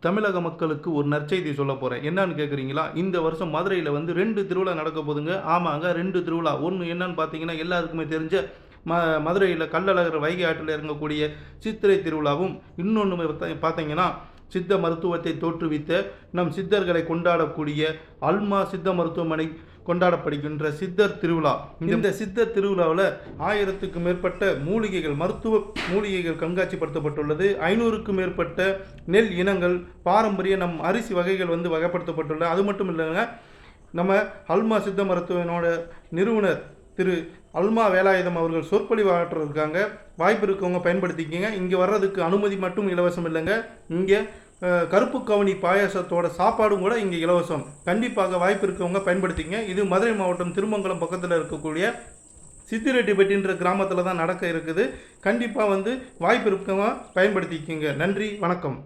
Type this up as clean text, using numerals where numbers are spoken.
தமிழக மக்களுக்கு ஒரு நற்செய்தி சொல்ல போகிறேன். என்னன்னு கேட்குறீங்களா? இந்த வருஷம் மதுரையில் வந்து 2 திருவிழா நடக்க போதுங்க. ஆமாங்க, 2 திருவிழா. ஒன்று என்னன்னு பார்த்தீங்கன்னா, எல்லாருக்குமே தெரிஞ்ச மதுரையில் கள்ளழகர் வைகை ஆற்றில் இறங்கக்கூடிய சித்திரை திருவிழாவும், இன்னொன்று பார்த்தீங்கன்னா சித்த மருத்துவத்தை தோற்றுவித்த நம் சித்தர்களை கொண்டாடக்கூடிய அல்மா சித்த மருத்துவமனை கொண்டாடப்படுகின்ற சித்தர் திருவிழா. இந்த சித்தர் திருவிழாவில் 1000க்கும் மேற்பட்ட மூலிகைகள், மருத்துவ மூலிகைகள் கண்காட்சிப்படுத்தப்பட்டுள்ளது. 500க்கும் மேற்பட்ட நெல் இனங்கள், பாரம்பரிய நம் அரிசி வகைகள் வந்து வகைப்படுத்தப்பட்டுள்ளது. அது மட்டும் இல்லைங்க, நம்ம அல்மா சித்த மருத்துவனோட நிறுவனர் திரு அல்மா வேலாயுதம் அவர்கள் சொற்பொழிவாற்ற இருக்காங்க. வாய்ப்பு இருக்கவங்க பயன்படுத்திக்கங்க. இங்கே வர்றதுக்கு அனுமதி மட்டும் இலவசம் இல்லைங்க. இங்கே கருப்பு கவுனி பாயாசத்தோட சாப்பாடும் கூட இங்கே இலவசம். கண்டிப்பாக வாய்ப்பு இருக்கவங்க பயன்படுத்திங்க. இது மதுரை மாவட்டம் திருமங்கலம் பக்கத்தில் இருக்கக்கூடிய சித்திரெட்டிப்பட்டின்ற கிராமத்தில் தான் நடக்க இருக்குது. கண்டிப்பாக வந்து வாய்ப்பு இருக்கவங்க பயன்படுத்திக்கங்க. நன்றி, வணக்கம்.